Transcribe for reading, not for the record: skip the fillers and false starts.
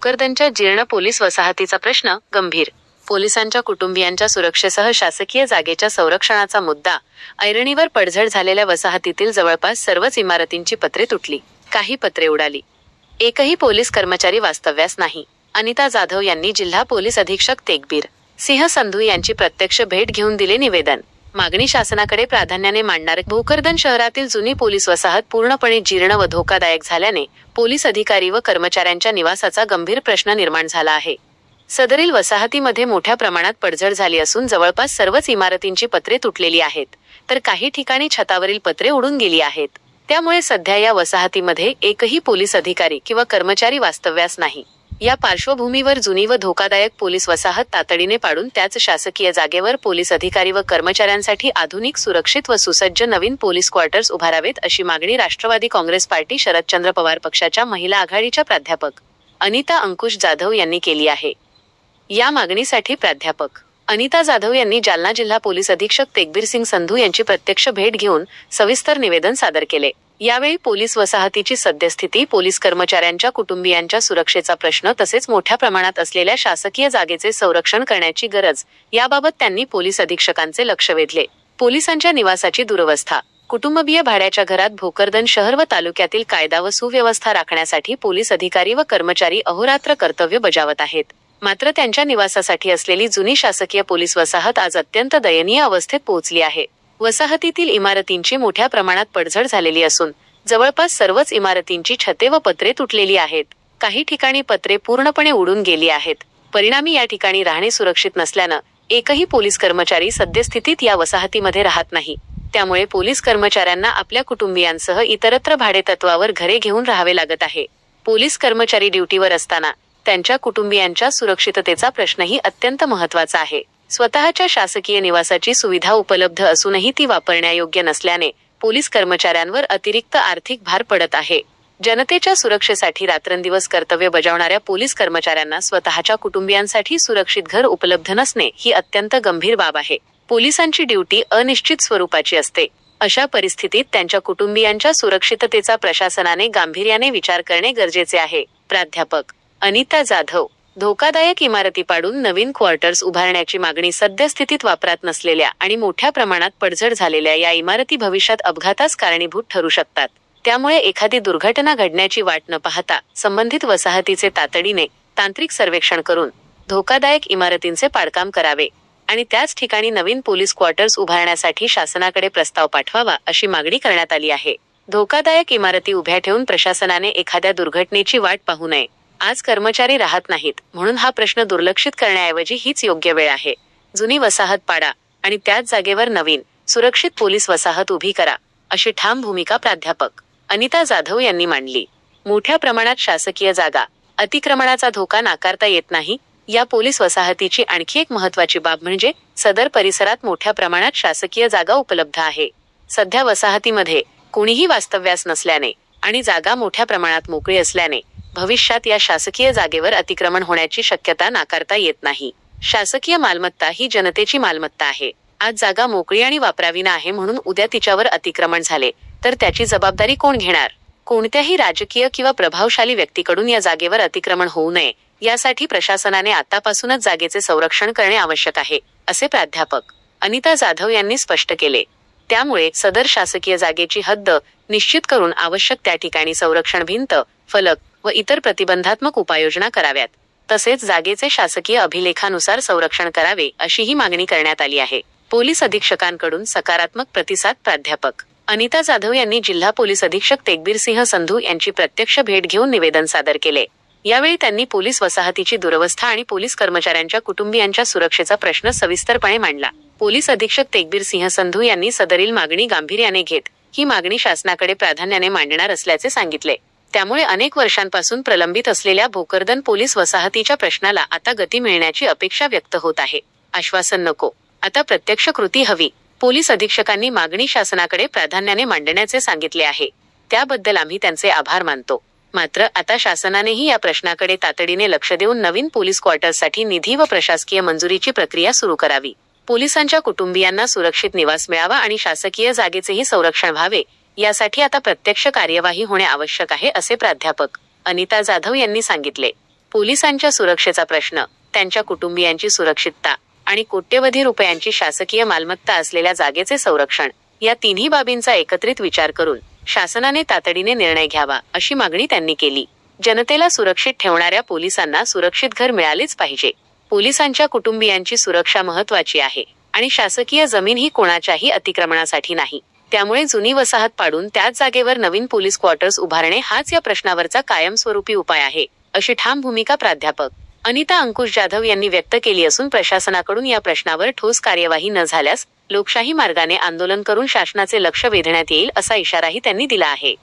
भोकरदनच्या जीर्ण पोलीस वसाहतीचा प्रश्न गंभीर. पोलिसांच्या कुटुंबियांच्या सुरक्षेसह शासकीय जागेच्या संरक्षणाचा मुद्दा. ऐरणीवर पडझड झालेल्या वसाहतीतील जवळपास सर्वच इमारतींची पत्रे तुटली. काही पत्रे उडाली. एकही पोलीस कर्मचारी वास्तव्यास नाही. अनिता जाधव यांनी जिल्हा पोलीस अधीक्षक तेकबीर सिंह संधू यांची प्रत्यक्ष भेट घेऊन दिले निवेदन. मागणी शासनाकडे प्राधान्याने मांडणार. भोकरदन शहरातील जुनी पोलीस वसाहत पूर्णपणे जीर्ण व धोकादायक झाल्याने पोलीस अधिकारी व कर्मचाऱ्यांच्या निवासाचा गंभीर प्रश्न निर्माण झाला आहे. सदरील वसाहतीमध्ये मोठ्या प्रमाणात पडझड झाली असून जवळपास सर्वच इमारतींची पत्रे तुटलेली आहेत, तर काही ठिकाणी छतावरील पत्रे उडून गेली आहेत. त्यामुळे सध्या या वसाहतीमध्ये एकही पोलीस अधिकारी किंवा कर्मचारी वास्तव्यास नाही. या पार्श्वभूमीवर जुनी व धोकादायक पोलीस वसाहत तातडीने पाडून त्याच शासकीय जागेवर पोलीस अधिकारी व कर्मचाऱ्यांसाठी आधुनिक, सुरक्षित व सुसज्ज नवीन पोलीस क्वार्टर्स उभारावेत, अशी मागणी राष्ट्रवादी काँग्रेस पार्टी शरदचंद्र पवार पक्षाच्या महिला आघाडीच्या प्राध्यापक अनिता अंकुश जाधव यांनी केली आहे. या मागणीसाठी प्राध्यापक अनिता जाधव यांनी जालना जिल्हा पोलीस अधीक्षक तेकबीर सिंग संधू यांची प्रत्यक्ष भेट घेऊन सविस्तर निवेदन सादर केले. यावेळी पोलीस वसाहतीची सद्यस्थिती, पोलीस कर्मचाऱ्यांच्या कुटुंबियांच्या सुरक्षेचा प्रश्न तसेच मोठ्या प्रमाणात असलेल्या शासकीय जागेचे संरक्षण करण्याची गरज याबाबत त्यांनी पोलीस अधीक्षकांचे लक्ष वेधले. पोलिसांच्या निवासाची दुरवस्था. कुटुंबीय भाड्याच्या घरात भोकरदन शहर व तालुक्यातील कायदा व सुव्यवस्था राखण्यासाठी पोलीस अधिकारी व कर्मचारी अहोरात्र कर्तव्य बजावत आहेत. मात्र त्यांच्या निवासासाठी असलेली जुनी शासकीय पोलीस वसाहत आज अत्यंत दयनीय अवस्थेत पोहोचली आहे. वसाहतीतील इमारतींची मोठ्या प्रमाणात पडझड झालेली असून जवळपास सर्वच इमारतींची छते व पत्रे तुटलेली आहेत. काही ठिकाणी पत्रे पूर्णपणे उडून गेली आहेत. परिणामी या ठिकाणी राहणे सुरक्षित नसल्यानं एकही पोलीस कर्मचारी सद्यस्थितीत या वसाहतीमध्ये राहत नाही. त्यामुळे पोलीस कर्मचाऱ्यांना आपल्या कुटुंबियांसह इतरत्र भाडेतत्वावर घरे घेऊन राहावे लागत आहे. पोलीस कर्मचारी ड्युटीवर असताना त्यांच्या कुटुंबियांच्या सुरक्षिततेचा प्रश्नही अत्यंत महत्त्वाचा आहे. स्वतःच्या शासकीय निवासाची सुविधा उपलब्ध असूनही ती वापरण्यायोग्य नसल्याने पोलीस कर्मचाऱ्यांवर अतिरिक्त आर्थिक भार पडत आहे. जनतेच्या सुरक्षेसाठी रात्रंदिवस कर्तव्य बजावणाऱ्या पोलीस कर्मचाऱ्यांना स्वतःच्या कुटुंबियांसाठी सुरक्षित घर उपलब्ध नसणे ही अत्यंत गंभीर बाब आहे. पोलिसांची ड्युटी अनिश्चित स्वरूपाची असते. अशा परिस्थितीत त्यांच्या कुटुंबियांच्या सुरक्षिततेचा प्रशासनाने गांभीर्याने विचार करणे गरजेचे आहे. प्राध्यापक अनिता जाधव. धोकादायक इमारती पाडून नवीन क्वार्टर्स उभारण्याची मागणी. सद्यस्थितीत वापरात नसलेल्या आणि मोठ्या प्रमाणात पडझड झालेल्या या इमारती भविष्यात अपघातास कारणीभूत ठरू शकतात. त्यामुळे एखादी दुर्घटना घडण्याची वाट न पाहता संबंधित वसाहतीचे तातडीने तांत्रिक सर्वेक्षण करून धोकादायक इमारतींचे पाडकाम करावे आणि त्याच ठिकाणी नवीन पोलीस क्वार्टर्स उभारण्यासाठी शासनाकडे प्रस्ताव पाठवावा, अशी मागणी करण्यात आली आहे. धोकादायक इमारती उभ्या ठेवून प्रशासनाने एखाद्या दुर्घटनेची वाट पाहू नये. आज कर्मचारी राहत नाहीत म्हणून हा प्रश्न दुर्लक्षित करण्याऐवजी हीच योग्य वेळ आहे. जुनी वसाहत पाडा आणि त्याच जागेवर नवीन सुरक्षित पोलीस वसाहत उभी करा, अशी ठाम भूमिका प्राध्यापक अनिता जाधव यांनी मांडली. मोठ्या प्रमाणात शासकीय जागा. अतिक्रमणाचा धोका नाकारता येत नाही. या पोलीस वसाहतीची आणखी एक महत्त्वाची बाब म्हणजे सदर परिसरात मोठ्या प्रमाणात शासकीय जागा उपलब्ध आहे. सध्या वसाहतीमध्ये कोणीही वास्तव्यास नसल्याने आणि जागा मोठ्या प्रमाणात मोकळी असल्याने भविष्यात या शासकीय जागेवर अतिक्रमण होण्याची शक्यता नाकारता येत नाही. शासकीय मालमत्ता ही जनतेची मालमत्ता आहे. आज जागा मोकळी आणि वापराविना आहे म्हणून उद्या तिच्यावर अतिक्रमण झाले तर त्याची जबाबदारी कोण घेणार? कोणत्याही राजकीय किंवा प्रभावशाली व्यक्तीकडून या जागेवर अतिक्रमण होऊ नये यासाठी प्रशासनाने आतापासूनच जागेचे संरक्षण करणे आवश्यक आहे, असे प्राध्यापक अनिता जाधव यांनी स्पष्ट केले. त्यामुळे सदर शासकीय जागेची हद्द निश्चित करून आवश्यक त्या ठिकाणी संरक्षण भिंत, फलक व इतर प्रतिबंधात्मक उपाययोजना कराव्यात. तसेच जागेचे शासकीय अभिलेखानुसार संरक्षण करावे, अशीही मागणी करण्यात आली आहे. पोलीस अधीक्षकांकडून सकारात्मक प्रतिसाद. प्राध्यापक अनिता जाधव यांनी जिल्हा पोलीस अधीक्षक तेकबीर सिंह संधू यांची प्रत्यक्ष भेट घेऊन निवेदन सादर केले. यावेळी त्यांनी पोलीस वसाहतीची दुरवस्था आणि पोलीस कर्मचाऱ्यांच्या कुटुंबियांच्या सुरक्षेचा प्रश्न सविस्तरपणे मांडला. पोलीस अधीक्षक तेकबीर सिंह संधू यांनी सदरील मागणी गांभीर्याने घेत ही मागणी शासनाकडे प्राधान्याने मांडणार असल्याचे सांगितले. त्यामुळे अनेक वर्षांपासून प्रलंबित असलेल्या भोकरदन पोलीस वसाहतीच्या प्रश्नाला आता गती मिळण्याची अपेक्षा व्यक्त होत आहे. आश्वासन नको, आता प्रत्यक्ष कृती हवी. पोलीस अधीक्षकांनी मागणी शासनाकडे प्राधान्याने मांडण्याचे सांगितले आहे. त्याबद्दल आम्ही त्यांचे आभार मानतो. मात्र आता शासनानेही या प्रश्नाकडे तातडीने लक्ष देऊन नवीन पोलीस क्वार्टर्ससाठी निधी व प्रशासकीय मंजुरीची प्रक्रिया सुरू करावी. पोलिसांच्या कुटुंबियांना सुरक्षित निवास मिळावा आणि शासकीय जागेचेही संरक्षण व्हावे यासाठी आता प्रत्यक्ष कार्यवाही होणे आवश्यक आहे, असे प्राध्यापक अनिता जाधव यांनी सांगितले. पोलिसांच्या सुरक्षेचा प्रश्न, त्यांच्या कुटुंबियांची सुरक्षितता आणि कोट्यवधी रुपयांची शासकीय मालमत्ता असलेल्या जागेचे संरक्षण या तिन्ही बाबींचा एकत्रित विचार करून शासनाने तातडीने निर्णय घ्यावा, अशी मागणी त्यांनी केली. जनतेला सुरक्षित ठेवणाऱ्या पोलिसांना सुरक्षित घर मिळालेच पाहिजे. पोलिसांच्या कुटुंबियांची सुरक्षा महत्त्वाची आहे आणि शासकीय जमीन ही कोणाच्याही अतिक्रमणासाठी नाही. त्यामुळे जुनी वसाहत पाडून त्याच जागेवर नवीन पोलीस क्वार्टर्स उभारणे हाच या प्रश्नावरचा कायमस्वरूपी उपाय आहे, अशी ठाम भूमिका प्राध्यापक अनिता अंकुश जाधव यांनी व्यक्त केली असून प्रशासनाकडून या प्रश्नावर ठोस कार्यवाही न झाल्यास लोकशाही मार्गाने आंदोलन करून शासनाचे लक्ष वेधण्यात येईल, असा इशाराही त्यांनी दिला आहे.